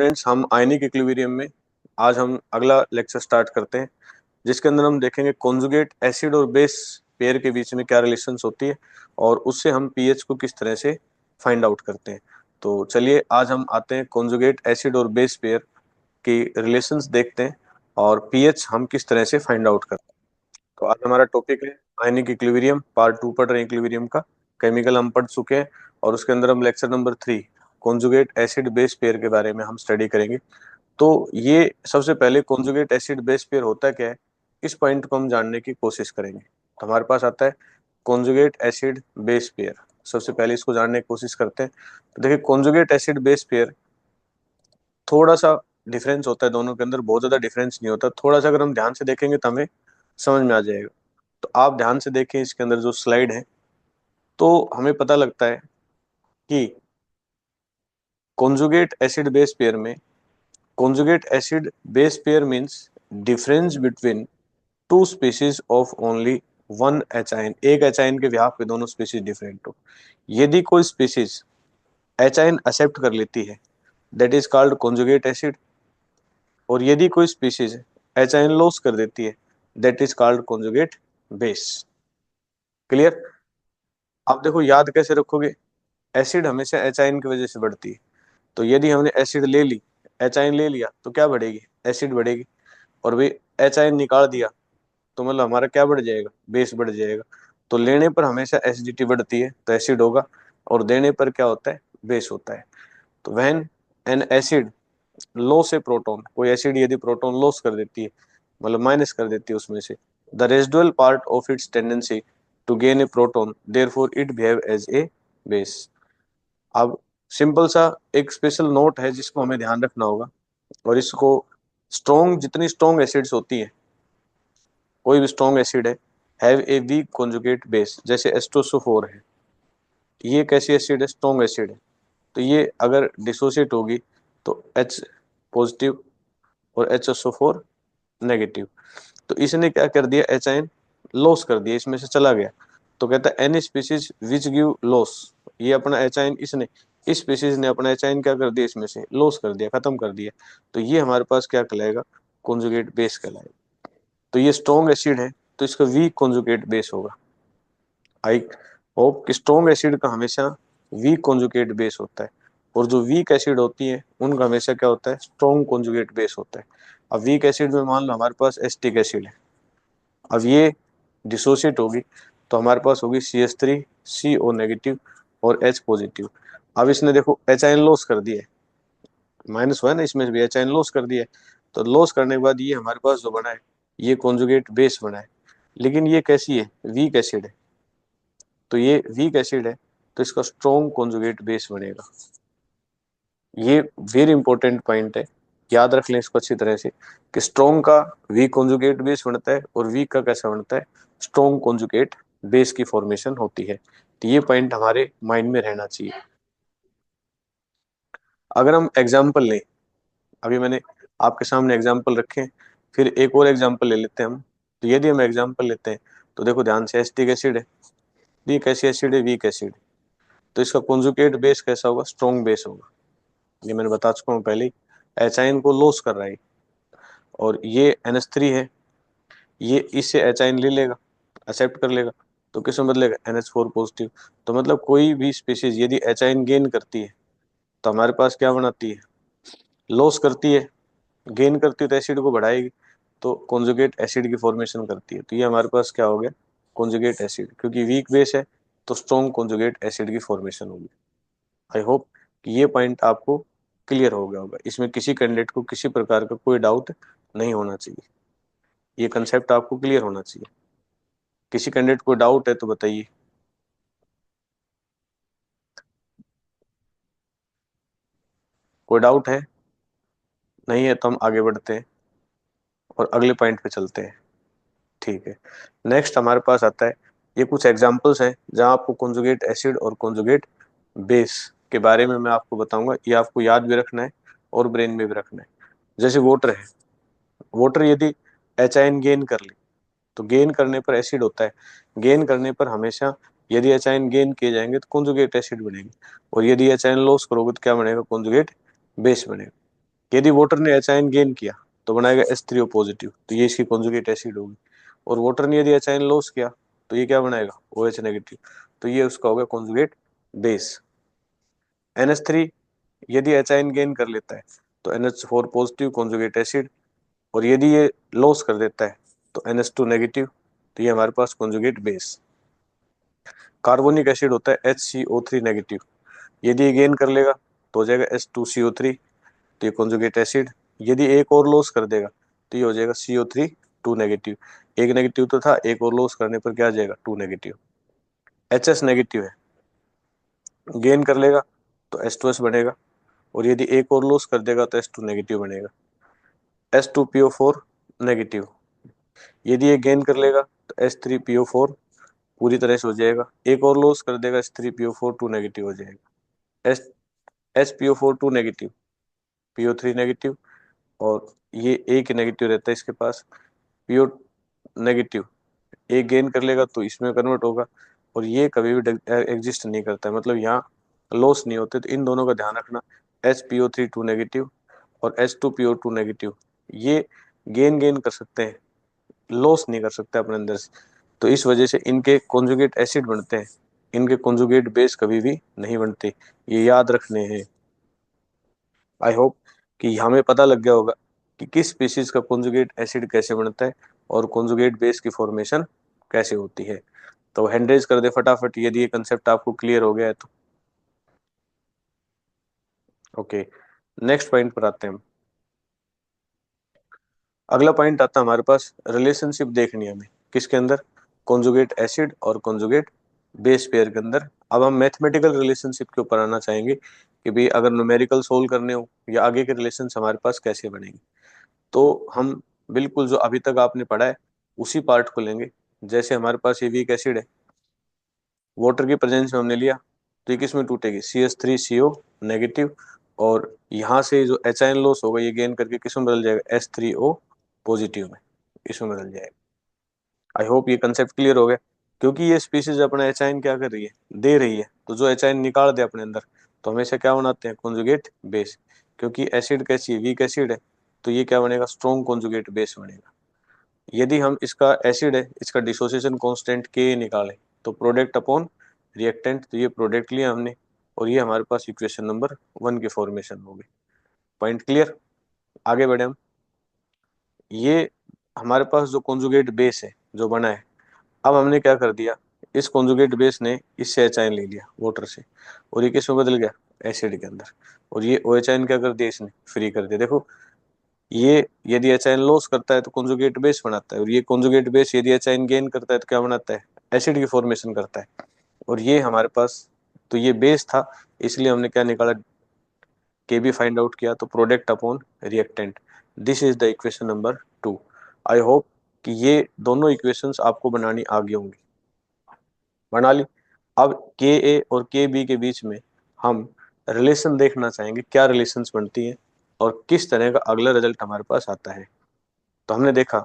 Friends, हम ionic equilibrium में आज हम अगला लेक्चर स्टार्ट करते हैं, जिसके अंदर हम देखेंगे कॉन्जुगेट एसिड और बेस पेयर के बीच में क्या रिलेशंस होती है और उससे हम पीएच को किस तरह से फाइंड आउट करते हैं। तो चलिए आज हम आते हैं कॉन्जुगेट एसिड और बेस पेयर की रिलेशंस देखते हैं और पीएच हम किस तरह से फाइंड आउट करते हैं। तो आज हमारा टॉपिक है आयनिक इक्विलिब्रियम, पार्ट 2 पढ़ रहे हैं इक्विलिब्रियम का। केमिकल हम पढ़ चुके हैं और उसके अंदर हम lecture number 3 conjugate acid base pair के बारे में हम स्टडी करेंगे। तो ये सबसे पहले कॉन्जुगेट एसिड बेस पेयर होता क्या है, इस पॉइंट को हम जानने की कोशिश करेंगे। तो हमारे पास आता है कॉन्जुगेट एसिड बेस पेयर। सबसे पहले इसको जानने की कोशिश करते हैं। तो देखिए कॉन्जुगेट एसिड बेस पेयर थोड़ा सा डिफरेंस होता है दोनों के अंदर, बहुत ज्यादा डिफरेंस नहीं होता। थोड़ा सा अगर हम ध्यान से देखेंगे तो हमें समझ में आ जाएगा। तो आप ध्यान से देखें इसके अंदर जो स्लाइड है, तो हमें पता लगता है कि कॉन्जुगेट एसिड बेस पेयर में conjugate acid base pair means difference between two species of only one एचाइन। एक एचाइन के बिहाफ पे दोनों स्पीसीज डिफरेंट हो। यदि कोई स्पीसीज एचाइन एक्सेप्ट कर लेती है that is called conjugate acid, और यदि कोई स्पीसीज एचाइन लॉस कर देती है that is called conjugate base. Clear? आप देखो याद कैसे रखोगे, एसिड हमेशा एचाइन की वजह से बढ़ती है। तो यदि हमने एसिड ले ली, एचाइन ले लिया, तो क्या बढ़ेगी? एसिड बढ़ेगी। और वे एचाइन निकाल दिया तो मतलब हमारा क्या बढ़ जाएगा? बेस बढ़ जाएगा। तो लेने पर हमेशा एसिडिटी बढ़ती है तो एसिड होगा, और देने पर क्या होता है? बेस होता है। तो when an acid loss A proton, कोई एसिड यदि प्रोटॉन लॉस कर देती है, मतलब माइनस कर देती है उसमें से, the residual part of its tendency to gain a proton therefore it behave as a base. अब सिंपल सा एक स्पेशल नोट है जिसको हमें ध्यान रखना होगा, और इसको स्ट्रॉन्ग, जितनी स्ट्रॉन्ग एसिड्स होती है, कोई भी स्ट्रॉन्ग एसिड है, have a weak conjugate base. जैसे एस्टोसोफोर है, ये कैसी एसिड है? स्ट्रॉन्ग एसिड है। तो ये अगर डिसोसिएट होगी तो H पॉजिटिव और HSO4 नेगेटिव। तो इसने क्या कर दिया? एचाइन लॉस कर दिया, इसमें से चला गया। तो कहता है any species which give loss, ये अपना एचाइन, इसने, इस स्पीसीज ने अपना एचाइन क्या कर दिया? इसमें से लॉस कर दिया, खत्म कर दिया। तो ये हमारे पास क्या कहलाएगा? कॉन्जुगेट बेस कहलाएगा। तो ये स्ट्रॉन्ग एसिड है तो इसका वीक कॉन्जुगेट बेस होगा। आई होप कि स्ट्रॉन्ग एसिड का हमेशा वीक कॉन्जुगेट बेस होता है, और जो वीक एसिड होती है उनका हमेशा क्या होता है? स्ट्रॉन्ग कॉन्जुगेट बेस होता है। अब वीक एसिड में मान लो हमारे पास एसिटिक एसिड है, अब ये डिसोसिएट होगी तो हमारे पास होगी CH3 CO नेगेटिव और H पॉजिटिव। अब इसने देखो एचाइन लॉस कर दिया है, माइनस हुआ है ना, इसमें भी एचाइन लॉस कर दिया है। तो लॉस करने के बाद ये हमारे पास जो बना है ये कॉन्जुगेट बेस बना है। लेकिन ये कैसी है? वीक एसिड है। तो ये वीक एसिड है तो इसका स्ट्रॉन्ग कॉन्जुगेट बेस बनेगा। ये वेरी इंपॉर्टेंट पॉइंट है, याद रख लें इसको अच्छी तरह से कि स्ट्रॉन्ग का वीक कॉन्जुगेट बेस बनता है और वीक का कैसा बनता है? स्ट्रॉन्ग कॉन्जुगेट बेस की फॉर्मेशन होती है। तो ये पॉइंट हमारे माइंड में रहना चाहिए। अगर हम एग्जाम्पल लें, अभी मैंने आपके सामने एग्जाम्पल रखे, फिर एक और एग्जाम्पल ले लेते हैं हम। तो यदि हम एग्जाम्पल लेते हैं तो देखो ध्यान से, एसिटिक एसिड है, ये कैसी एसिड है? Weak acid. तो इसका कॉन्जुगेट बेस कैसा होगा? स्ट्रॉन्ग बेस होगा। ये मैंने बता चुका हूँ पहले ही, एचाइन को लॉस कर रहा है। और ये NH3 है, ये इससे एचाइन ले लेगा, एक्सेप्ट कर लेगा, तो किस में बदलेगा? NH4 positive. तो मतलब कोई भी स्पीसीज यदि एचाइन गेन करती है तो हमारे पास क्या बनाती है? लॉस करती है। गेन करती है तो एसिड को बढ़ाएगी, तो कॉन्जुगेट एसिड की फॉर्मेशन करती है। तो ये हमारे पास क्या हो गया? Conjugate acid. क्योंकि वीक बेस है तो स्ट्रॉन्ग कॉन्जुगेट एसिड की फॉर्मेशन होगी। आई होप कि ये पॉइंट आपको क्लियर हो गया होगा, इसमें किसी कैंडिडेट को किसी प्रकार का कोई डाउट नहीं होना चाहिए। ये कंसेप्ट आपको क्लियर होना चाहिए। किसी कैंडिडेट को डाउट है तो बताइए। कोई डाउट है? नहीं है तो हम आगे बढ़ते हैं और अगले पॉइंट पे चलते हैं। ठीक है, नेक्स्ट हमारे पास आता है, ये कुछ एग्जांपल्स हैं जहां आपको कॉन्जुगेट एसिड और कॉन्जुगेट बेस के बारे में मैं आपको बताऊंगा। ये आपको याद भी रखना है और ब्रेन में भी रखना है। जैसे वाटर है, वाटर यदि एचाइन गेन कर ले तो गेन करने पर एसिड होता है। गेन करने पर हमेशा यदि एचाइन गेन किए जाएंगे तो कॉन्जुगेट एसिड बनेगी, और यदि एचाइन लॉस करोगे तो क्या बनेगा? कॉन्जुगेट बेस बनेगा। यदि वाटर ने एच आयन गेन किया तो बनाएगा H3O पॉजिटिव, तो ये इसकी कॉन्जुगेट एसिड होगी। और वाटर ने यदि एच आयन लॉस किया तो ये क्या बनाएगा, OH नेगेटिव, तो ये उसका होगा कॉन्जुगेट बेस। NH3 यदि एच आयन गेन कर लेता है तो NH4 पॉजिटिव कॉन्जुगेट एसिड, और यदि ये लॉस कर देता है तो NH2 नेगेटिव, तो ये हमारे पास कॉन्जुगेट बेस। कार्बोनिक एसिड होता है HCO3 नेगेटिव, यदि ये गेन कर लेगा तो हो जाएगा H2CO3, तो ये कॉन्जुगेट एसिड। यदि एक और लॉस कर देगा तो ये हो जाएगा CO3 2 नेगेटिव, एक नेगेटिव तो था, एक और लॉस करने पर क्या आ जाएगा 2 नेगेटिव। HS नेगेटिव है, गेन कर लेगा तो H2S बनेगा, और यदि एक और लॉस कर देगा तो H2 नेगेटिव बनेगा। H2PO4 नेगेटिव, यदि ये गेन कर लेगा तो H3PO4 पूरी तरह से हो जाएगा, एक और लॉस कर देगा H3PO4 2 नेगेटिव हो जाएगा। H HPO4 2 negative, PO3 negative, और ये एक नेगेटिव रहता है इसके पास, PO नेगेटिव, एक गेन कर लेगा तो इसमें कन्वर्ट होगा, और ये कभी भी एग्जिस्ट नहीं करता है, मतलब यहाँ लॉस नहीं होते। तो इन दोनों का ध्यान रखना, HPO3 2 नेगेटिव और H2PO2 नेगेटिव, ये गेन गेन कर सकते हैं, लॉस नहीं कर सकते अपने अंदर से, तो इस वजह से इनके कॉन्जुगेट एसिड बनते हैं, इनके कॉन्जुगेट बेस कभी भी नहीं बनते, ये याद रखने हैं। आई होप कि हमें पता लग गया होगा कि किस स्पीशीज का कॉन्जुगेट एसिड कैसे बनता है और कॉन्जुगेट बेस की फॉर्मेशन कैसे होती है। तो हैंड रेज कर दे फटाफट यदि ये कंसेप्ट आपको क्लियर हो गया है तो। ओके, नेक्स्ट पॉइंट पर आते हैं हम। अगला पॉइंट आता है हमारे पास, रिलेशनशिप देखनी है हमें किसके अंदर, कॉन्जुगेट एसिड और कॉन्जुगेट बेस पेयर के अंदर। अब हम मैथमेटिकल रिलेशनशिप के ऊपर आना चाहेंगे कि भाई अगर न्यूमेरिकल सोल्व करने हो या आगे के रिलेशन हमारे पास कैसे बनेंगे। तो हम बिल्कुल जो अभी तक आपने पढ़ा है उसी पार्ट को लेंगे। जैसे हमारे पास ये वीक एसिड है, वाटर की प्रेजेंस में हमने लिया तो ये किस में टूटेगी, CH3CO नेगेटिव, और यहाँ से जो एच आयन लॉस होगा ये गेन करके किस में बदल जाएगा, H3O पॉजिटिव में, इसमें बदल जाएगा। आई होप ये कंसेप्ट क्लियर हो गया, क्योंकि ये स्पीसीज अपना एच आयन क्या कर रही है, दे रही है, तो जो एच आयन निकाल दे अपने अंदर तो हमेशा क्या बनाते हैं, कॉन्जुगेट बेस। क्योंकि एसिड कैसी है, वीक एसिड है, तो ये क्या बनेगा, स्ट्रॉन्ग कॉन्जुगेट बेस बनेगा। यदि हम इसका एसिड है, इसका डिसोसिएशन कांस्टेंट के निकालें तो प्रोडक्ट अपॉन रिएक्टेंट, तो ये प्रोडक्ट लिया हमने, और ये हमारे पास इक्वेशन नंबर 1 की फॉर्मेशन हो गई। पॉइंट क्लियर, आगे बढ़े हम। ये हमारे पास जो कॉन्जुगेट बेस है जो बना है, अब हमने क्या कर दिया, इस कॉन्जुगेट बेस ने इससे एच आयन ले लिया वाटर से, और ये किस में बदल गया, एसिड के अंदर, और ये ओ एच आयन क्या कर दिया, इसने फ्री कर दिया। देखो ये यदि एच आयन लॉस करता है तो कॉन्जुगेट बेस बनाता है, और ये कॉन्जुगेट बेस यदि एच आयन गेन करता है तो क्या बनाता है, एसिड की फॉर्मेशन करता है। और ये हमारे पास, तो ये बेस था, इसलिए हमने क्या निकाला, के बी फाइंड आउट किया, तो product upon reactant, this is the equation number 2। I hope कि ये दोनों इक्वेशंस आपको बनानी आ गई होंगी, बना ली। अब के ए और के बी के बीच में हम रिलेशन देखना चाहेंगे, क्या रिलेशंस बनती हैं और किस तरह का अगला रिजल्ट हमारे पास आता है। तो हमने देखा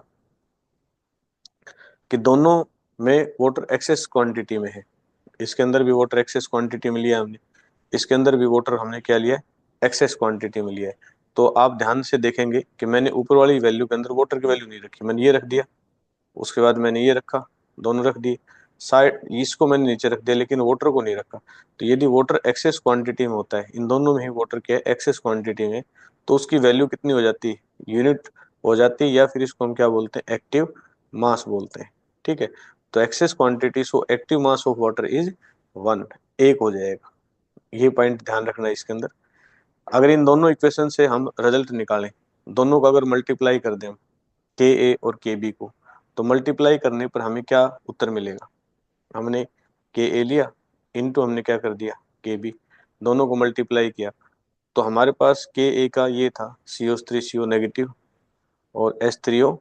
कि दोनों में वाटर एक्सेस क्वांटिटी में है, इसके अंदर भी वाटर एक्सेस क्वांटिटी में लिया हमने, इसके अंदर भी वाटर हमने क्या लिया है, एक्सेस क्वांटिटी में लिया है। तो आप ध्यान से देखेंगे कि मैंने ऊपर वाली वैल्यू के अंदर वाटर की वैल्यू नहीं रखी, मैंने ये रख दिया, उसके बाद मैंने ये रखा, दोनों रख दिए, साइड इसको मैंने नीचे रख दिया लेकिन वाटर को नहीं रखा। तो यदि वाटर एक्सेस क्वांटिटी में होता है, इन दोनों में ही वाटर क्या है, एक्सेस क्वांटिटी में, तो उसकी वैल्यू कितनी हो जाती है, यूनिट हो जाती है, या फिर इसको हम क्या बोलते हैं, एक्टिव मास बोलते हैं। ठीक है, तो excess quantity so active mass of water is 1, एक हो जाएगा। ये पॉइंट ध्यान रखना है इसके अंदर। अगर इन दोनों इक्वेशन से हम रिजल्ट निकालें, दोनों को अगर मल्टीप्लाई कर दें के ए और के बी को, तो मल्टीप्लाई करने पर हमें क्या उत्तर मिलेगा, हमने के ए लिया, इनटू हमने क्या कर दिया, के बी, दोनों को मल्टीप्लाई किया, तो हमारे पास के ए का ये था CO3CO नेगेटिव और H3O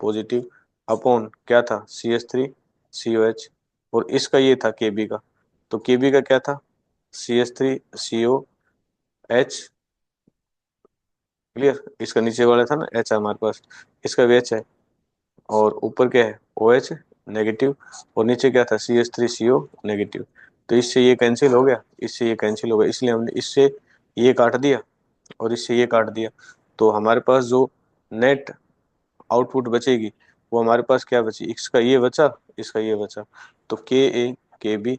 पॉजिटिव, अपॉन क्या था, CH3COH, और इसका ये था के बी का, तो के बी का क्या था, CH3COH, क्लियर, इसका नीचे वाला था ना एच है हमारे पास, इसका भी एच है, और ऊपर क्या है, OH नेगेटिव, और नीचे क्या था, CH3CO नेगेटिव। तो इससे ये कैंसिल हो गया, इससे ये कैंसिल हो गया, इसलिए हमने इससे ये काट दिया, और इससे ये काट दिया, तो हमारे पास जो नेट आउटपुट बचेगी वो हमारे पास क्या बची, इसका ये बचा, इसका ये बचा। तो के ए के बी,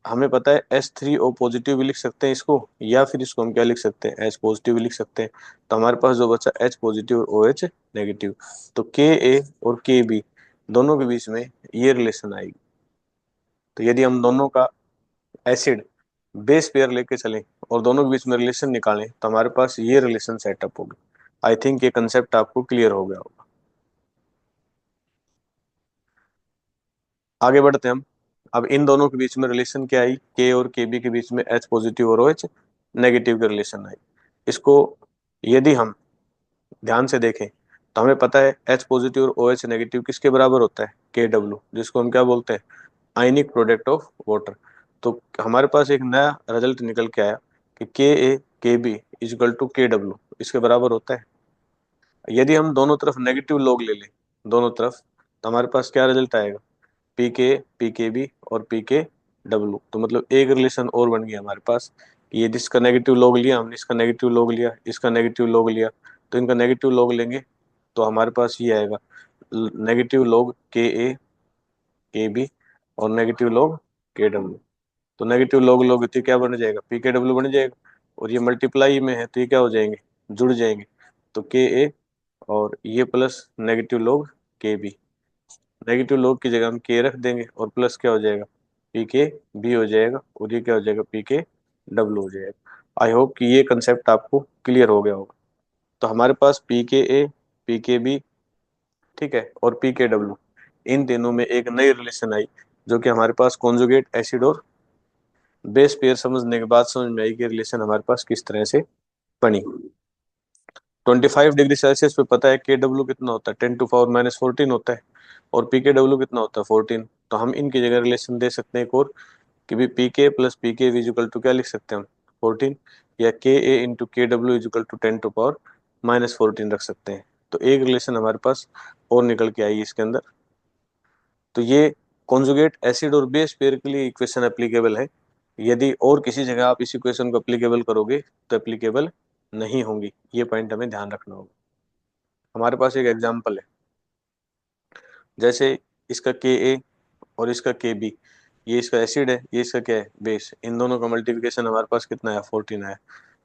हमें पता है H3O पॉजिटिव भी लिख सकते हैं इसको, या फिर इसको हम क्या लिख सकते हैं, H पॉजिटिव भी लिख सकते हैं। तो हमारे पास जो बचा H पॉजिटिव और OH नेगेटिव। तो के ए और के बी दोनों के बीच में ये रिलेशन आएगी। तो यदि हम दोनों का एसिड बेस पेयर लेके चलें और दोनों के बीच में रिलेशन निकालें तो हमारे पास ये रिलेशन सेटअप होगी। आई थिंक ये कंसेप्ट आपको क्लियर हो गया होगा। आगे बढ़ते हैं हम। अब इन दोनों के बीच में रिलेशन क्या आई, के और के बी के बीच में H पॉजिटिव और OH नेगेटिव की रिलेशन आई। इसको यदि हम ध्यान से देखें तो हमें पता है H पॉजिटिव और OH नेगेटिव किसके बराबर होता है, KW, जिसको हम क्या बोलते हैं, आयनिक प्रोडक्ट ऑफ वाटर। तो हमारे पास एक नया रिजल्ट निकल के आया कि के ए के बी इजकल टू KW, इसके बराबर होता है। यदि हम दोनों तरफ नेगेटिव लॉग ले लें दोनों तरफ, तो हमारे पास क्या रिजल्ट आएगा, पी के बी और PKW। तो मतलब एक रिलेशन और बन गया हमारे पास कि ये जिसका नेगेटिव लॉग लिया हमने, इसका नेगेटिव लॉग लिया, इसका नेगेटिव लॉग लिया, तो इनका नेगेटिव लॉग लेंगे तो हमारे पास ये आएगा नेगेटिव लॉग के ए के बी और नेगेटिव लॉग KW। तो नेगेटिव लॉग लॉग तो क्या बन जाएगा, PKW बन जाएगा। और ये मल्टीप्लाई में है तो ये क्या हो जाएंगे, जुड़ जाएंगे। तो के ए और ये प्लस नेगेटिव लॉग के बी, नेगेटिव लॉग की जगह हम के रख देंगे और प्लस क्या हो जाएगा, पी के बी हो जाएगा, और ये क्या हो जाएगा, PKW हो जाएगा। आई होप कि ये कंसेप्ट आपको क्लियर हो गया होगा। तो हमारे पास PKA PKB, ठीक है, और PKW, इन तीनों में एक नई रिलेशन आई जो कि हमारे पास कॉन्जुगेट एसिड और बेस पेयर समझने के बाद समझ में आई कि रिलेशन हमारे पास किस तरह से बनी। 25 डिग्री सेल्सियस पे पता है KW कितना होता है, 10⁻⁻14 होता है, और PKW कितना होता है, 14। तो हम इनकी जगह रिलेशन दे सकते हैं एक और, कि भी PK plus PK is equal to क्या लिख सकते हैं हम, 14, या KA into KW is equal to 10⁻⁻14 रख सकते हैं। तो एक रिलेशन हमारे पास और निकल के आई इसके अंदर। तो ये कॉन्जुगेट एसिड और बेस पेयर के लिए इक्वेशन एप्लीकेबल है। यदि और किसी जगह आप इस इक्वेशन को एप्लीकेबल करोगे तो एप्लीकेबल नहीं होंगी, ये पॉइंट हमें ध्यान रखना होगा। हमारे पास एक एग्जांपल है, जैसे इसका के ए और इसका के बी, ये इसका एसिड है, ये इसका क्या है, बेस। इन दोनों का मल्टीप्लिकेशन हमारे पास कितना है, 14 है।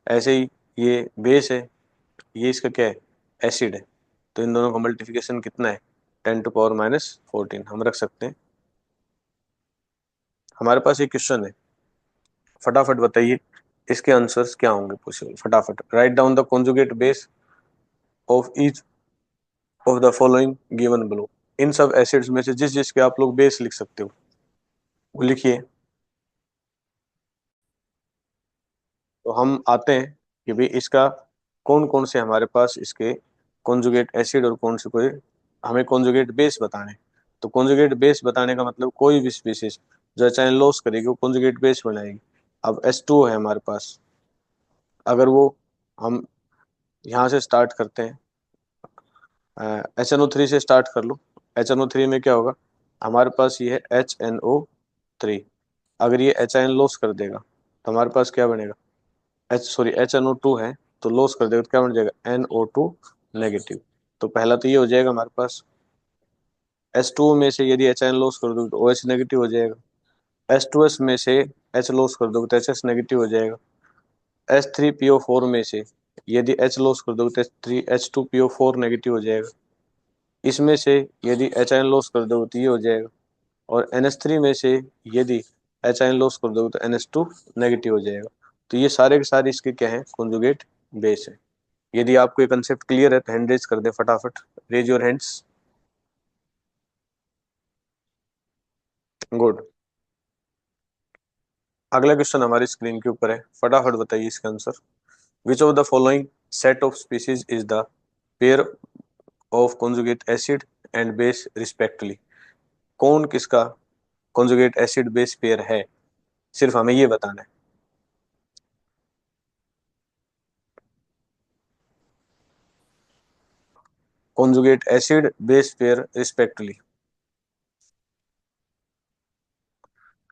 ऐसे ही ये बेस है, ये इसका क्या है, एसिड है। तो इन दोनों का मल्टीप्लिकेशन कितना है, 10⁻⁻14 हम रख सकते हैं। हमारे पास एक क्वेश्चन है, फटाफट बताइए इसके आंसर्स क्या होंगे पॉसिबल। फटाफट write down the conjugate base of each of the following given below. इन सब एसिड्स में से जिस जिसके आप लोग बेस लिख सकते हो वो लिखिए। तो हम आते हैं कि भाई इसका कौन कौन से हमारे पास इसके कॉन्जुगेट एसिड और कौन से कोई हमें कॉन्जुगेट बेस बताने। तो कॉन्जुगेट बेस बताने का मतलब कोई भी स्पीशीज जो चाहे लॉस करेगी वो कॉन्जुगेट बेस बनाएगी। अब H2O है हमारे पास, अगर वो हम यहाँ से स्टार्ट करते हैं, HNO3 से स्टार्ट कर लो। HNO3 में क्या होगा, हमारे पास ये है HNO3। अगर ये H लॉस कर देगा तो हमारे पास क्या बनेगा, HNO2 है, तो लॉस कर देगा तो क्या बन जाएगा, NO2 नेगेटिव। तो पहला तो ये हो जाएगा हमारे पास। H2O में से यदि H लॉस कर दो तो OH नेगेटिव हो जाएगा। H2S में से H लॉस कर दो तो HS नेगेटिव हो जाएगा। H3PO4 में से यदि H लॉस कर दो तो H2PO4 नेगेटिव हो जाएगा। इसमें से यदि एच आयन लॉस कर दो तो ये हो जाएगा। और NH3 में से यदि एच आयन लॉस कर दो तो NH2 नेगेटिव हो जाएगा। तो ये सारे के सारे इसके क्या है, कॉन्जुगेट बेस है। यदि आपको ये कंसेप्ट क्लियर है तो हैंड रेज कर दे फटाफट, रेज योर हैंड्स। गुड। अगला क्वेश्चन हमारी स्क्रीन के ऊपर है, फटाफट बताइए इसका answer. Which of the following set of species is the pair of conjugate acid and base respectively. कौन किसका कॉन्जुगेट एसिड बेस पेयर है, सिर्फ हमें ये बताना है। Conjugate acid base pair respectively.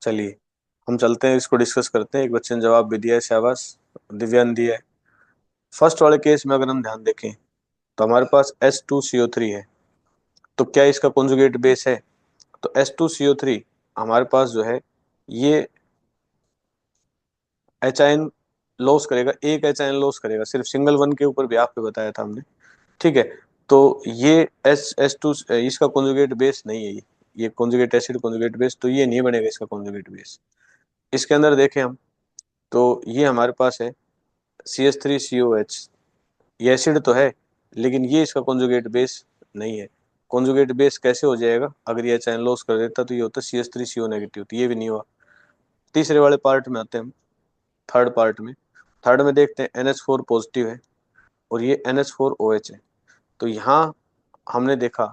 चलिए हम चलते हैं, इसको डिस्कस करते हैं। एक बच्चे ने जवाब भी दिया है, शाबाश, दिव्या ने दिया है। फर्स्ट वाले केस में अगर हम ध्यान देखें तो हमारे पास H2CO3 है, तो क्या इसका कॉन्जुगेट बेस है? तो H2CO3 हमारे पास जो है ये एच आयन लॉस करेगा, एक एच आयन लॉस करेगा, सिर्फ सिंगल वन के ऊपर भी आपको बताया था हमने, ठीक है। तो ये एस टू इसका कॉन्जुगेट बेस नहीं है, ये कॉन्जुगेट एसिड कॉन्जुगेट बेस, तो ये नहीं बनेगा इसका कॉन्जुगेट बेस। इसके अंदर देखें हम तो ये हमारे पास है CH3COH, ये एसिड तो है लेकिन ये इसका कॉन्जुगेट बेस नहीं है। कॉन्जुगेट बेस कैसे हो जाएगा? अगर ये एच आयन लॉस कर देता तो ये होता CH3CO नेगेटिव, तो ये भी नहीं हुआ। तीसरे वाले पार्ट में आते हैं हम, थर्ड पार्ट में। थर्ड में देखते हैं NH4 पॉजिटिव है और ये NH4OH है। तो यहाँ हमने देखा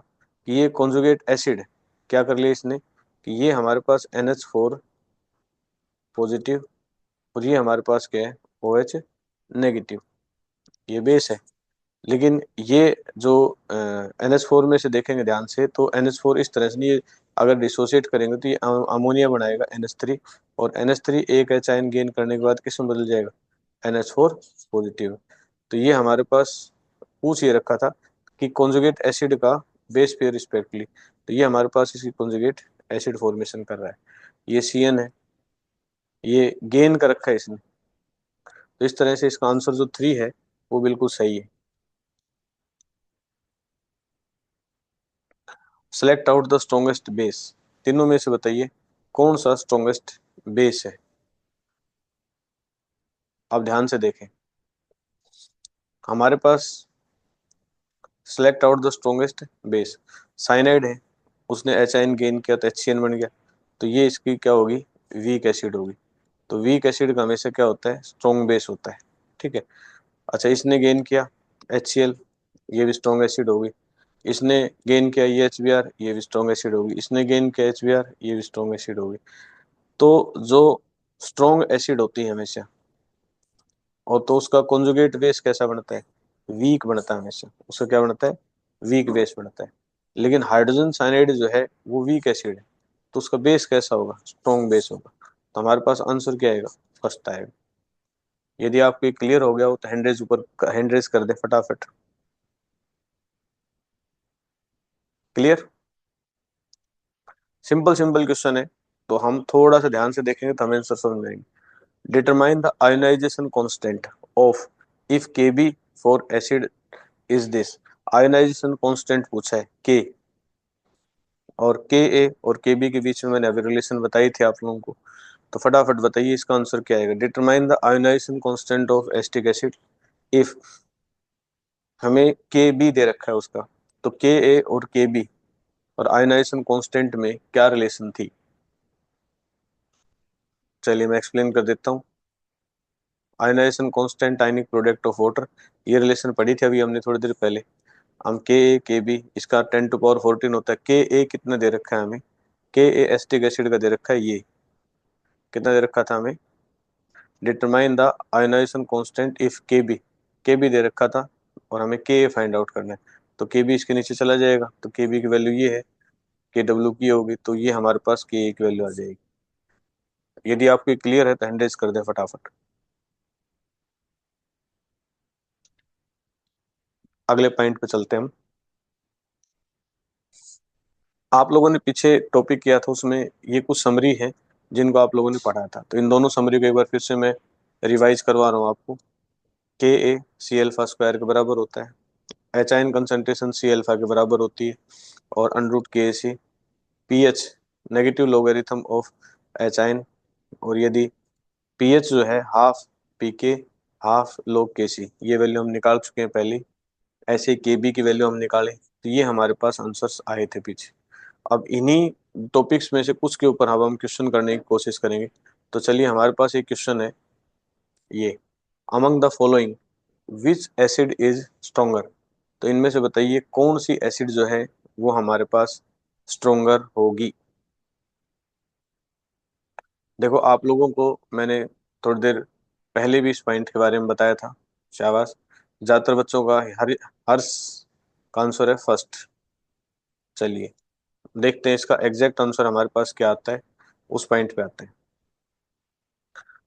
कि ये कॉन्जुगेट एसिड क्या कर लिया इसने कि ये हमारे पास NH4 पॉजिटिव और ये हमारे पास क्या है OH नेगेटिव, ये बेस है। लेकिन ये जो NH4 में से देखेंगे ध्यान से तो NH4 इस तरह से नहीं, अगर डिसोसिएट करेंगे तो ये अमोनिया बनाएगा NH3, और NH3 एक एच आयन गेन करने के बाद किस में बदल जाएगा? NH4 positive. तो ये हमारे पास पूछ ये रखा था कि कॉन्जुगेट एसिड का बेस पेयर रिस्पेक्टली, तो ये हमारे पास इसकी कॉन्जुगेट एसिड फॉर्मेशन कर रहा है, ये CN है, ये गेन कर रखा है इसने। तो इस तरह से इसका आंसर जो 3 है वो बिल्कुल सही है। Select out the strongest base, तीनों में से बताइए कौन सा स्ट्रॉन्गेस्ट बेस है। आप ध्यान से देखें, हमारे पास select out the strongest base, cyanide है, उसने एच आयन गेन किया तो HCN बन गया, तो ये इसकी क्या होगी? वीक एसिड होगी। तो वीक एसिड का हमेशा क्या होता है? स्ट्रॉन्ग बेस होता है, ठीक है। अच्छा, इसने गेन किया HCl, ये भी स्ट्रॉन्ग एसिड होगी। इसने गेन किया ये HBr, ये भी स्ट्रॉन्ग एसिड होगी। इसने गेन किया HBr, ये भी स्ट्रॉन्ग एसिड होगी। तो जो स्ट्रॉन्ग एसिड होती है हमेशा, और तो उसका कॉन्जुगेट बेस कैसा बनता है? वीक बनता है हमेशा, उसका क्या बनता है? वीक बेस बनता है। लेकिन हाइड्रोजन साइनाइड जो है वो वीक एसिड है, तो उसका बेस कैसा होगा? स्ट्रॉन्ग बेस होगा। तो हमारे पास आंसर क्या आएगा? फर्स्ट आएगा। यदि आपको ये क्लियर हो गया हो तो हैंड रेज ऊपर, हैंड रेज कर दे फटाफट। क्लियर? सिंपल सिंपल क्वेश्चन है, तो हम थोड़ा सा ध्यान से देखेंगे तो हमें आंसर समझ में आएंगे। Determine the ionization constant of if Kb for acid is this. Ionization constant पूछा है के, और Ka और Kb के बीच में मैंने अभी रिलेशन बताई थी आप लोगों को, तो फटाफट बताइए इसका आंसर क्या आएगा। Determine the ionization constant of acetic acid if, हमें Kb दे रखा है उसका, तो Ka और Kb और आयोनाइजेशन कांस्टेंट में क्या रिलेशन थी? चलिए मैं एक्सप्लेन कर देता हूँ। Ionization constant ionic product of water, ये रिलेशन पढ़ी थी अभी हमने थोड़ी देर पहले। हम Ka Kb, इसका 10⁻14 होता है। Ka कितना दे रखा है हमें? Ka एसिटिक एसिड का दे रखा है, ये कितना दे रखा था हमें? Determine the ionization constant if Kb दे रखा था और हमें Ka फाइंड आउट करना है, तो Kb इसके नीचे चला जाएगा, तो Kb की वैल्यू ये है, Kw की होगी, तो ये हमारे पास Ka की वैल्यू आ जाएगी। यदि आपको क्लियर है तो हैंड रेज कर दे फटाफट। अगले पॉइंट पे चलते हैं हम। आप लोगों ने पीछे टॉपिक किया था, उसमें ये कुछ समरी है जिनको आप लोगों ने पढ़ा था, तो इन दोनों समरी को एक बार फिर से मैं रिवाइज करवा रहा हूँ आपको। Ka C अल्फा स्क्वायर के बराबर होता है, H ion concentration C alpha के बराबर होती है, और √Ka pH negative logarithm of H ion, और यदि पीएच जो है half Pk half log Kc, ये वैल्यू हम निकाल चुके हैं पहले। ऐसे Kb की वैल्यू हम निकालें, तो ये हमारे पास आंसर्स आए थे पीछे। अब इन्हीं टॉपिक्स में से कुछ के ऊपर अब हम क्वेश्चन करने की कोशिश करेंगे। तो चलिए, हमारे पास एक क्वेश्चन है ये, among the following which acid is stronger. तो इनमें से बताइए कौन सी एसिड जो है वो हमारे पास स्ट्रोंगर होगी। देखो, आप लोगों को मैंने थोड़ी देर पहले भी इस पॉइंट के बारे में बताया था, शाबाश। ज्यादातर बच्चों का हर हर्ष का आंसर है फर्स्ट। चलिए देखते हैं इसका एग्जैक्ट आंसर हमारे पास क्या आता है, उस पॉइंट पे आते हैं।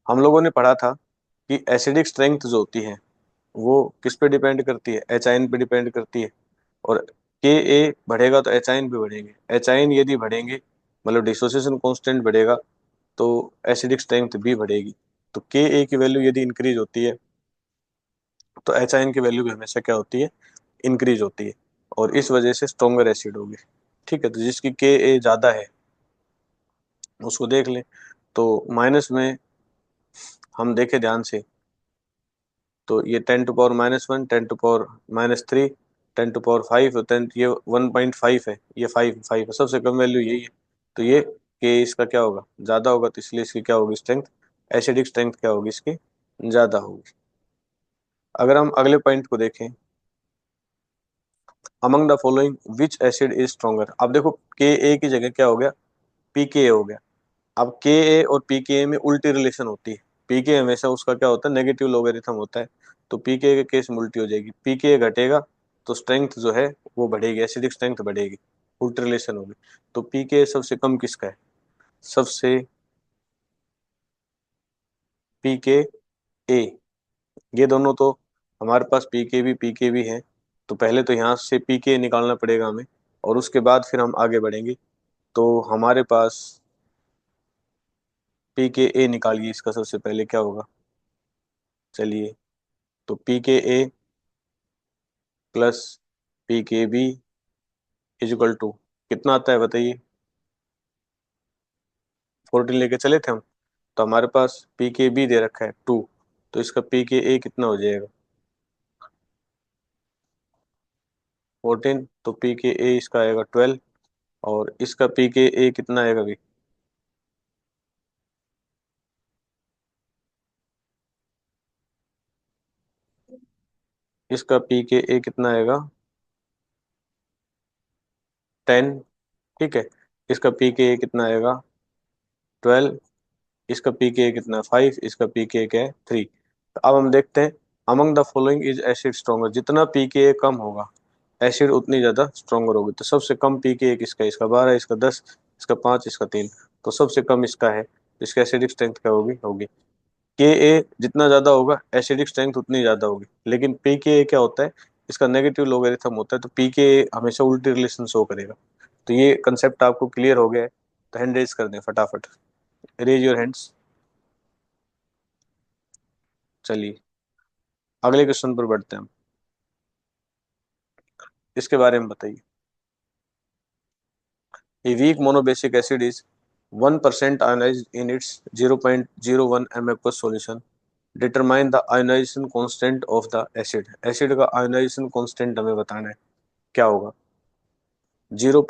हम लोगों ने पढ़ा था कि एसिडिक स्ट्रेंथ जो होती है वो किस पे डिपेंड करती है, एच आइन पे डिपेंड करती है। और के ए बढ़ेगा तो एच आइन भी बढ़ेंगे, एच आइन यदि बढ़ेंगे मतलब डिसोसिएशन कांस्टेंट बढ़ेगा तो एसिडिक स्ट्रेंथ भी बढ़ेगी। तो के ए की वैल्यू यदि इंक्रीज होती है तो एच आइन की वैल्यू भी हमेशा क्या होती है, इंक्रीज होती है, और इस वजह से स्ट्रोंगर एसिड होगी। ठीक है, तो जिसकी के ए ज्यादा है उसको देख लें। तो माइनस में हम देखें ध्यान से, तो ये 10⁻⁻1, 10⁻⁻3, 10⁻5, 10, ये 1.5 है, ये 5 है, सबसे कम वैल्यू यही है। तो ये के इसका क्या होगा, ज्यादा होगा, तो इसलिए इसकी क्या होगी स्ट्रेंथ, एसिडिक स्ट्रेंथ क्या होगी इसकी, ज्यादा होगी। अगर हम अगले पॉइंट को देखें, among the following which acid is stronger. अब देखो के ए की जगह क्या हो गया, पी के ए हो गया। अब के ए और पी के ए में उल्टी रिलेशन होती है, पी के हमेशा उसका क्या होता है, नेगेटिव लोगरिथम होता है। तो पी के के केस में उल्टी हो जाएगी, पी के घटेगा तो स्ट्रेंथ जो है वो बढ़ेगी, एसिडिक स्ट्रेंथ बढ़ेगी, उल्टी रिलेशन होगी। तो पी के सबसे कम किसका है, सबसे पी के ए, ये दोनों तो हमारे पास पी के भी है। तो पहले तो यहाँ से पी के निकालना पड़ेगा हमें, और उसके बाद फिर हम आगे बढ़ेंगे। तो हमारे पास पी के ए निकालिए, इसका सबसे पहले क्या होगा, चलिए। तो पी के ए प्लस पी के बी इजिकल टू कितना आता है बताइए, 14 लेके चले थे हम। तो हमारे पास पी के बी दे रखा है 2, तो इसका पी के ए कितना हो जाएगा 14, तो पी के ए इसका आएगा 12, और इसका पी के ए कितना आएगा भी, इसका पी के ए कितना आएगा 10। ठीक है, इसका पी के ए कितना आएगा 12, इसका पी के कितना 5, इसका पी के क्या है 3। तो अब हम देखते हैं, among the following is acid stronger, जितना पी के कम होगा एसिड उतनी ज्यादा स्ट्रॉन्गर होगी। तो सबसे कम पी के किसका, इसका 12, इसका 10, इसका 5, इसका 3, तो सबसे कम इसका है, तो इसका एसिडिक स्ट्रेंथ क्या होगी, के ए जितना ज्यादा होगा एसिडिक स्ट्रेंथ उतनी ज्यादा होगी। लेकिन पी के क्या होता है, इसका नेगेटिव लोगरिथम होता है, तो पी के हमेशा उल्टी रिलेशन शो करेगा। तो ये कंसेप्ट आपको क्लियर हो गया है, तो हैंड रेज कर दें फटाफट, रेज योर हैंड्स। चलिए अगले क्वेश्चन पर बढ़ते हैं हम, इसके बारे में बताइए। A weak monobasic acid is 1% ionized in its 0.01 m aqueous solution. Determine the ionization constant of the acid. Acid का आयोनाइजेशन कांस्टेंट हमें बताना है, क्या होगा, 0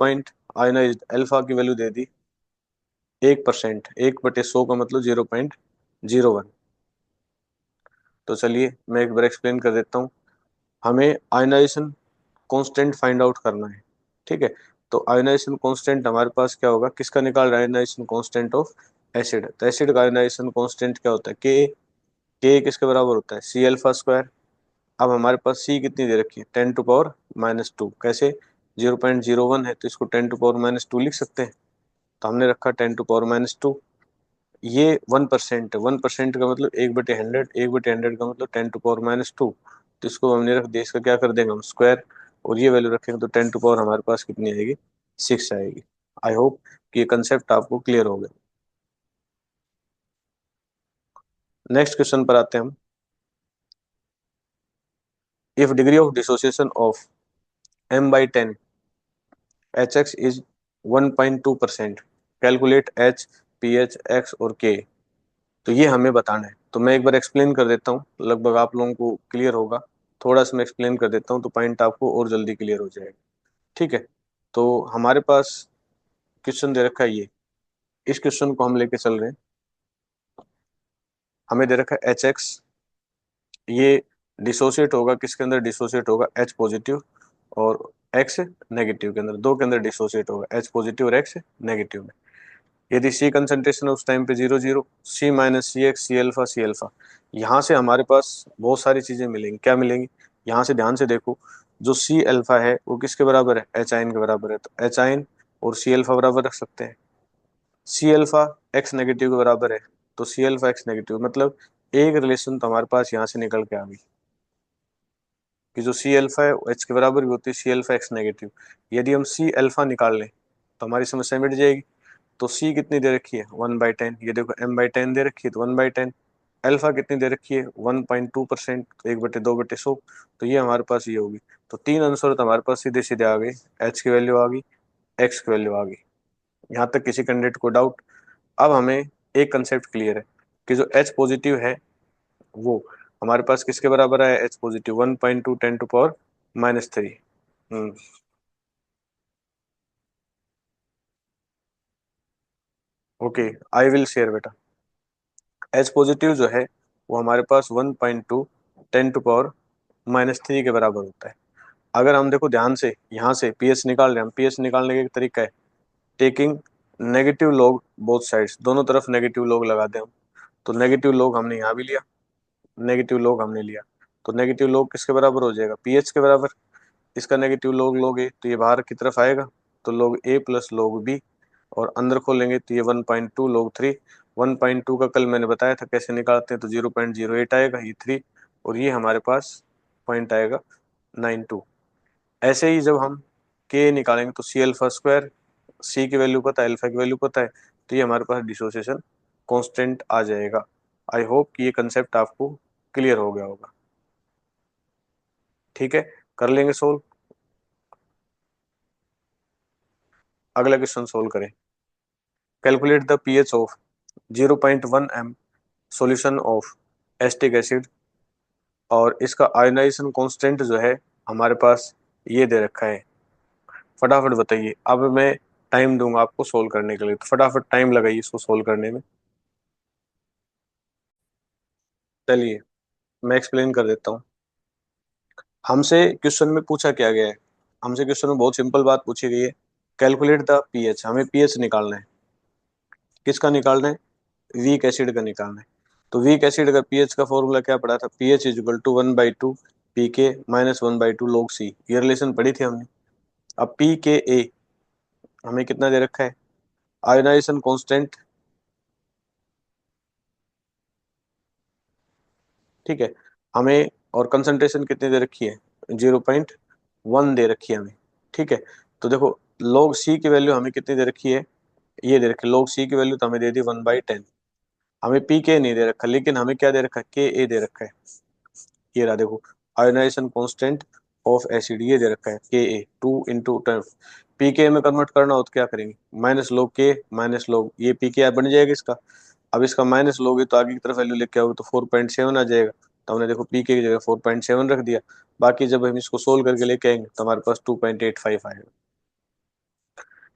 आयोनाइज्ड अल्फा की वैल्यू दे दी 1%, 1/100 का मतलब 0.01। तो चलिए मैं एक बार एक्सप्लेन कर देता हूँ, हमें आयोनाइजेशन कांस्टेंट फाइंड आउट करना है। ठीक है, तो आयोनाइजेशन कांस्टेंट हमारे पास क्या होगा, किसका निकाल रहा है, आयोनाइजेशन कांस्टेंट ऑफ एसिड। तो एसिड का आयोनाइजेशन कांस्टेंट क्या होता है, के किसके बराबर होता है, सी अल्फा स्क्वायर। अब हमारे पास सी कितनी दे रखी है, 10⁻⁻2, कैसे, 0.01 है तो इसको 10⁻⁻2 लिख सकते हैं। तो हमने रखा 10⁻⁻2, ये 1% है, 1% का मतलब 1/100, 1/100 का मतलब 10⁻⁻2। तो इसको हमने रख दिया, इसका क्या कर देंगे हम स्क्वायर, और ये वैल्यू रखेंगे तो 10 हमारे पास कितनी आएगी, 6 आएगी। आई होप कि ये कंसेप्ट आपको क्लियर हो गया। नेक्स्ट क्वेश्चन पर आते हैं हम। If degree of dissociation of m/10 hx is 1.2%, calculate h, pH, x और k। तो ये हमें बताना है, तो मैं एक बार एक्सप्लेन कर देता हूँ, लगभग आप लोगों को क्लियर होगा। थोड़ा सा मैं एक्सप्लेन कर देता हूँ तो पॉइंट आपको और जल्दी क्लियर हो जाएगा। ठीक है, तो हमारे पास क्वेश्चन दे रखा है ये, इस क्वेश्चन को हम लेके चल रहे हैं। हमें दे रखा है एच एक्स, ये डिसोसिएट होगा किसके अंदर, डिसोसिएट होगा एच पॉजिटिव और एक्स नेगेटिव के अंदर, दो के अंदर डिसोसिएट होगा, एच पॉजिटिव और एक्स नेगेटिव में। यदि सी कंसंट्रेशन उस टाइम पे 0 0, सी माइनस सी एक्स, सी अल्फा, यहाँ से हमारे पास बहुत सारी चीजें मिलेंगी। क्या मिलेंगी, यहाँ से ध्यान से देखो, जो सी अल्फा है वो किसके बराबर है, एच आइन के बराबर है। तो एच आइन और सी अल्फा बराबर रख सकते हैं। सी अल्फा एक्स नेगेटिव के बराबर है, तो सी अल्फा एक्स नेगेटिव, मतलब एक रिलेशन तो हमारे पास यहाँ से निकल के आ गई। कि जो सी अल्फा है एच के बराबर भी होती है सी अल्फा एक्स नेगेटिव। यदि हम सी अल्फा निकाल लें तो हमारी समस्या मिट जाएगी। तो सी कितनी दे रखी है 1/10, ये देखो m/10 दे रखी है तो 1/10। अल्फा कितनी दे रखी है 1.2%, तो 1/2/100। तो ये हमारे पास ये होगी। तो तीन आंसर तो हमारे पास सीधे सीधे आ गए, एच की वैल्यू आ गई, एक्स की वैल्यू आ गई। यहाँ तक किसी कैंडिडेट को डाउट? अब हमें एक कंसेप्ट क्लियर है कि जो एच पॉजिटिव है वो हमारे पास किसके बराबर है, H positive 1.2 10⁻³ okay, I will share बेटा। एच पॉजिटिव जो है वो हमारे पास 1.2 10⁻³ के बराबर होता है। अगर हम देखो ध्यान से यहाँ से पीएच निकाल रहे हैं, हम पीएच निकालने का एक तरीका है taking negative log both sides, दोनों तरफ नेगेटिव लॉग लगाते हैं हम। तो नेगेटिव लॉग हमने यहाँ भी लिया, नेगेटिव लॉग हमने लिया, तो नेगेटिव लॉग किसके बराबर हो जाएगा, पीएच के बराबर। इसका नेगेटिव लॉग लोगे तो ये बाहर की तरफ आएगा, तो log a plus log b, और अंदर खोलेंगे तो ये 1.2 log 3। 1.2 का कल मैंने बताया था कैसे निकालते हैं, तो 0.08 आएगा, ये 3, और ये हमारे पास पॉइंट आएगा 92। ऐसे ही जब हम k निकालेंगे तो सी अल्फा स्क्वायर, सी की वैल्यू पता है, अल्फा की वैल्यू पता है, तो ये हमारे पास डिसोसिएशन कांस्टेंट आ जाएगा। आई होप कि ये कंसेप्ट आपको क्लियर हो गया होगा। ठीक है, कर लेंगे सोल्व। अगला क्वेश्चन सोल्व करें। Calculate the pH of 0.1 m solution of acetic acid, और इसका आयोनाइजेशन कांस्टेंट जो है हमारे पास ये दे रखा है। फटाफट बताइए, अब मैं टाइम दूंगा आपको सोल्व करने के लिए, तो फटाफट टाइम लगाइए इसको सोल्व करने में। चलिए मैं एक्सप्लेन कर देता हूँ। हमसे क्वेश्चन में पूछा क्या गया है, हमसे क्वेश्चन में बहुत सिंपल बात पूछी गई है, कैलकुलेट द पीएच, हमें पीएच निकालना है। किसका निकालना है, वीक एसिड का निकालना है। तो वीक एसिड का पीएच का फॉर्मूला क्या पढ़ा था, pH is equal to 1/2 pK minus 1/2 log C, ये रिलेशन पढ़ी थी हमने। अब पी के ए हमें कितना दे रखा है, आयोनाइजेशन कांस्टेंट, ठीक है, हमें, और कंसंट्रेशन कितनी दे रखी है 0.1 दे रखी है हमें। ठीक है, तो देखो log सी की वैल्यू हमें कितनी दे रखी है, ये दे रखी है log सी की वैल्यू तो हमें दे दी 1/10। हमें पी के नहीं दे रखा, लेकिन हमें क्या दे रखा है, के ए दे रखा है। ये रहा देखो, आयोनाइजेशन कांस्टेंट ऑफ एसिड ये दे रखा है के ए 2 × 10। पी के में कन्वर्ट करना हो तो क्या करेंगे, माइनस लोग के माइनस लोग, ये पी के बन जाएगा इसका। अब इसका माइनस लोगे तो आगे की तरफ वैल्यू लेके आओगे तो 4.7 आ जाएगा। तो हमने देखो पी के की जगह 4.7 रख दिया। बाकी जब हम इसको सोल्व करके लेके आएंगे तो हमारे पास 2.85 आएगा।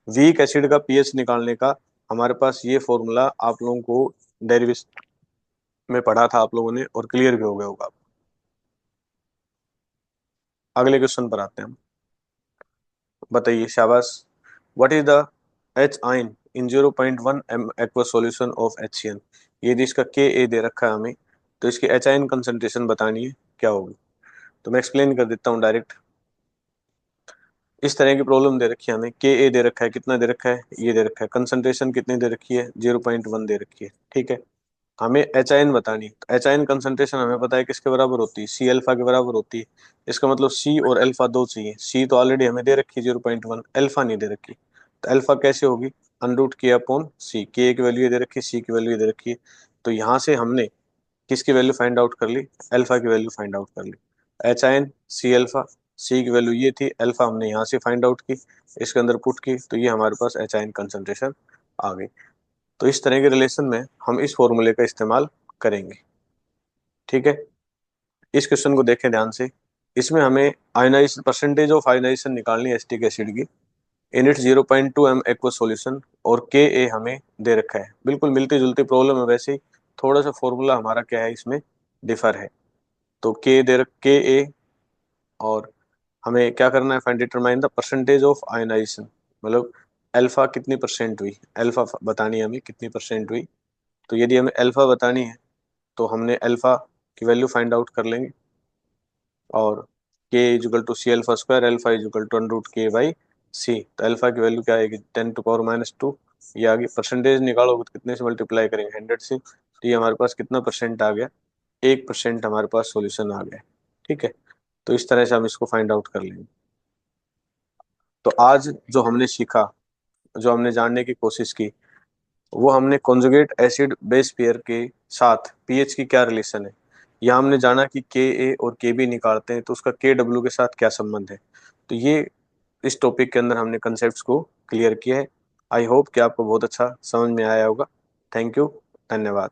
वीक एसिड का पीएच निकालने का हमारे पास ये फॉर्मूला आप लोगों को डेरिवेशन में पढ़ा था आप लोगों ने, और क्लियर भी हो गया होगा। अगले क्वेश्चन पर आते हैं हम। बताइए शाबाश। व्हाट इज द एच आइन इन 0.1 m aqua solution of HCl। ये यदि इसका के ए दे रखा है हमें, तो इसकी एच आइन कंसंट्रेशन बतानी है क्या होगी। तो मैं एक्सप्लेन कर देता हूँ डायरेक्ट। इस तरह की प्रॉब्लम दे रखी है हमें, के ए दे रखा है, कितना दे रखा है, ये दे रखा है, कंसंट्रेशन कितनी दे रखी है 0.1 दे रखी है। ठीक है, हमें एच आइन बतानी है, तो एच आइन कंसंट्रेशन हमें पता है किसके बराबर होती है, सी अल्फा के बराबर होती है। इसका मतलब सी और अल्फा दो चाहिए, सी तो ऑलरेडी हमें दे रखी है 0.1, अल्फा नहीं दे रखी। तो अल्फा कैसे होगी, अनरूट के अपॉन सी, के की वैल्यू दे रखी है, सी की वैल्यू दे रखी है। तो यहाँ से हमने किसकी वैल्यू फाइंड आउट कर ली, अल्फा की वैल्यू फाइंड आउट कर ली। एच आइन सी अल्फा, सी की वैल्यू ये थी, अल्फा हमने यहाँ से फाइंड आउट की, इसके अंदर पुट की, तो ये हमारे पास एच आइन कंसंट्रेशन आ गई। तो इस तरह के रिलेशन में हम इस फॉर्मूले का इस्तेमाल करेंगे। ठीक है, इस क्वेश्चन को देखें ध्यान से। इसमें हमें आयनाइजेशन परसेंटेज ऑफ आयनाइजेशन निकालनी है एसिटिक एसिड की in it 0.2 m aqua solution, और के ए हमें दे रखा है। बिल्कुल मिलती जुलती प्रॉब्लम है, वैसे ही थोड़ा सा फॉर्मूला हमारा क्या है इसमें डिफर है। तो के दे रख के ए, और हमें क्या करना है, find determine the percentage of ionization, मतलब अल्फा कितनी परसेंट हुई, अल्फा बतानी है हमें कितनी परसेंट हुई। तो यदि हमें अल्फा बतानी है तो हमने अल्फा की वैल्यू फाइंड आउट कर लेंगे, और k is equal to C alpha square, alpha is equal to √ k by C. तो अल्फा की वैल्यू क्या आएगी 10⁻²। ये आगे परसेंटेज निकालोगे तो कितने से मल्टीप्लाई करेंगे 100 से, तो ये हमारे पास कितना परसेंट आ गया, 1% हमारे पास सॉल्यूशन आ गया। ठीक है, तो इस तरह से हम इसको फाइंड आउट कर लेंगे। तो आज जो हमने सीखा, जो हमने जानने की कोशिश की, वो हमने कॉन्जुगेट एसिड बेस पेयर के साथ पीएच की क्या रिलेशन है, या हमने जाना कि के ए और के बी निकालते हैं तो उसका के डब्ल्यू के साथ क्या संबंध है। तो ये इस टॉपिक के अंदर हमने कंसेप्ट को क्लियर किया है। आई होप कि आपको बहुत अच्छा समझ में आया होगा। थैंक यू, धन्यवाद।